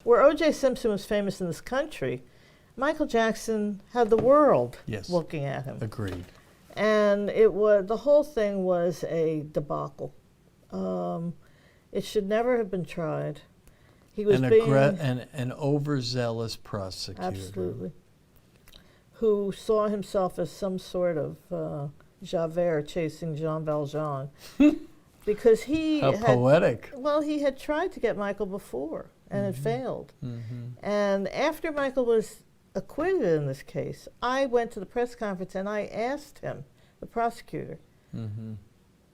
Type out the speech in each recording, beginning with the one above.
Where O.J. Simpson was famous in this country, Michael Jackson had the world looking at him. Agreed. And the whole thing was a debacle. It should never have been tried. He was an overzealous prosecutor. Absolutely. Who saw himself as some sort of Javert chasing Jean Valjean. Because How poetic. Well, he had tried to get Michael before, and it failed. And after Michael was acquitted in this case, I went to the press conference and I asked him, the prosecutor,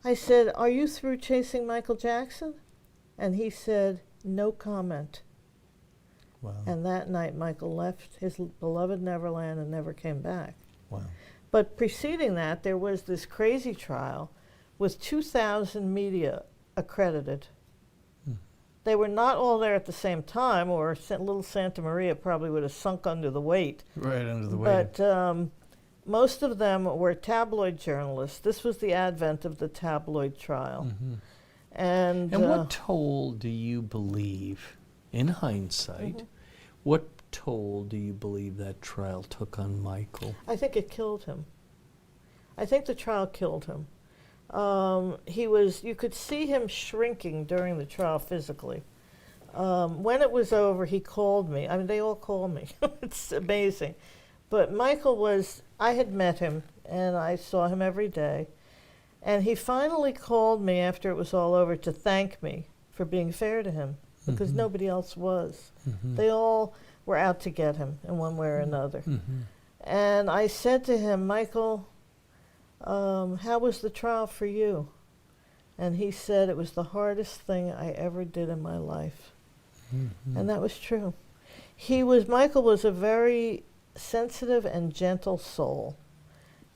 I said, "Are you through chasing Michael Jackson?" And he said, "No comment." Wow. And that night, Michael left his beloved Neverland and never came back. Wow. But preceding that, there was this crazy trial with 2,000 media accredited. They were not all there at the same time, or little Santa Maria probably would have sunk under the weight. Right, under the weight. But most of them were tabloid journalists. This was the advent of the tabloid trial. And what toll do you believe, in hindsight, what toll do you believe that trial took on Michael? I think it killed him. I think the trial killed him. You could see him shrinking during the trial physically. When it was over, he called me. I mean, they all call me. It's amazing. But Michael I had met him, and I saw him every day. And he finally called me after it was all over to thank me for being fair to him, because nobody else was. They all were out to get him in one way or another. And I said to him, "Michael, how was the trial for you?" And he said, "It was the hardest thing I ever did in my life." And that was true. Michael was a very sensitive and gentle soul,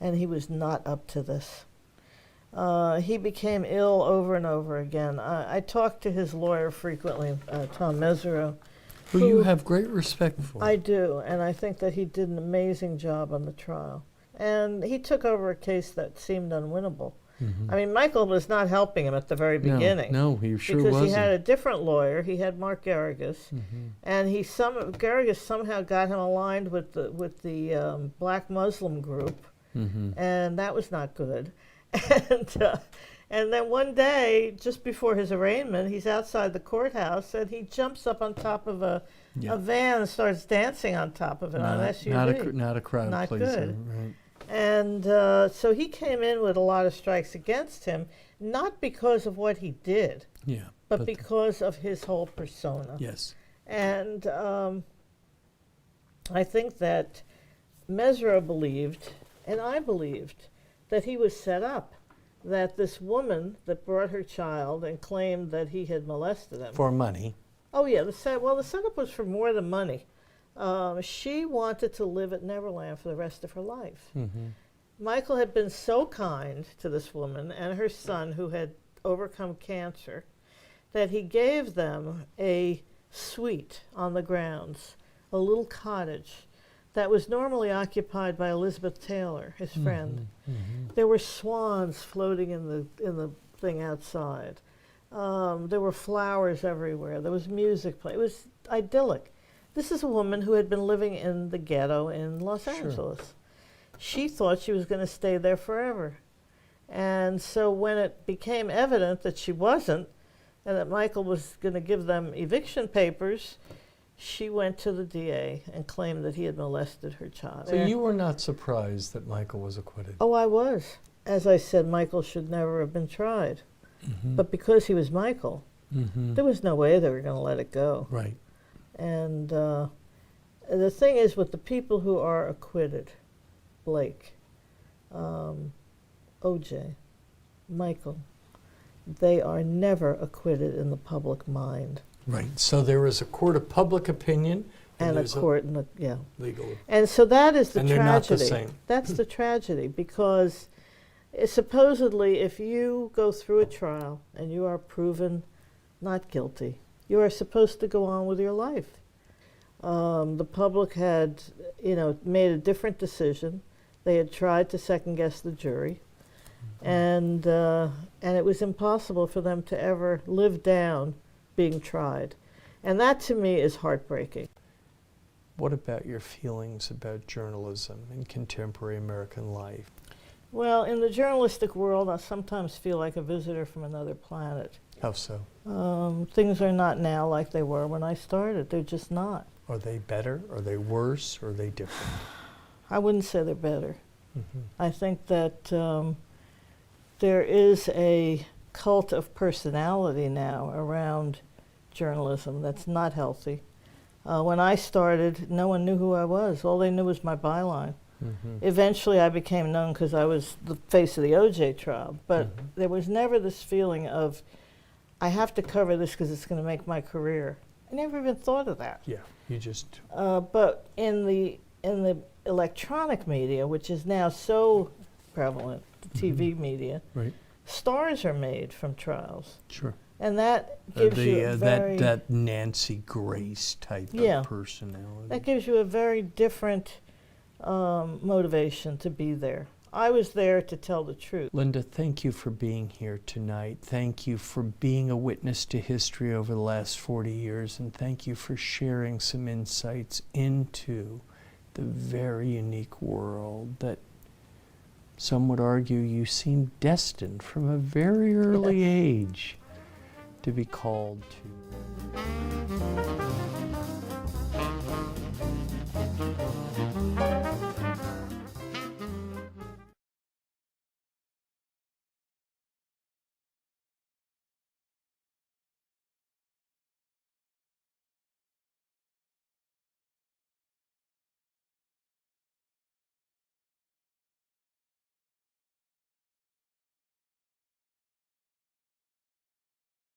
and he was not up to this. He became ill over and over again. I talked to his lawyer frequently, Tom Mesereau. Who you have great respect for. I do, and I think that he did an amazing job on the trial. And he took over a case that seemed unwinnable. I mean, Michael was not helping him at the very beginning. No, he sure because wasn't. He had a different lawyer. He had Mark Garrigus, and Garrigus somehow got him aligned with the Black Muslim group, and that was not good. And then one day, just before his arraignment, he's outside the courthouse, and he jumps up on top of a van and starts dancing on top of it on an SUV. Not a crowd not pleaser. Good. Right. And so he came in with a lot of strikes against him, not because of what he did, but because of his whole persona. Yes. And I think that Mesereau believed, and I believed, that he was set up, that this woman that brought her child and claimed that he had molested him. For money. Oh, yeah. The setup was for more than money. She wanted to live at Neverland for the rest of her life. Michael had been so kind to this woman and her son, who had overcome cancer, that he gave them a suite on the grounds, a little cottage that was normally occupied by Elizabeth Taylor, his friend. There were swans floating in the thing outside. There were flowers everywhere. There was music playing. It was idyllic. This is a woman who had been living in the ghetto in Los Angeles. She thought she was going to stay there forever. And so when it became evident that she wasn't, and that Michael was going to give them eviction papers, she went to the DA and claimed that he had molested her child. So you were not surprised that Michael was acquitted? Oh, I was. As I said, Michael should never have been tried. But because he was Michael, there was no way they were going to let it go. Right. And the thing is, with the people who are acquitted, Blake, O.J., Michael, they are never acquitted in the public mind. Right. So there is a court of public opinion. And a court, legal. And so that is the tragedy. They're not the same. That's the tragedy, because supposedly if you go through a trial and you are proven not guilty, you are supposed to go on with your life. The public had, made a different decision. They had tried to second guess the jury, and it was impossible for them to ever live down being tried. And that to me is heartbreaking. What about your feelings about journalism in contemporary American life? Well, in the journalistic world, I sometimes feel like a visitor from another planet. How so? Things are not now like they were when I started. They're just not. Are they better? Are they worse? Or are they different? I wouldn't say they're better. Mm-hmm. I think that there is a cult of personality now around journalism that's not healthy. When I started, no one knew who I was. All they knew was my byline. Mm-hmm. Eventually, I became known because I was the face of the OJ trial. But Mhm. there was never this feeling of, I have to cover this because it's going to make my career. I never even thought of that. Yeah, you just... But in the electronic media, which is now so prevalent, the TV media, Right. stars are made from trials. Sure. And that gives you a very, that Nancy Grace type Yeah. of personality. that gives you a very different motivation to be there. I was there to tell the truth. Linda, thank you for being here tonight. Thank you for being a witness to history over the last 40 years, and thank you for sharing some insights into the very unique world that some would argue you seem destined from a very early age to be called to.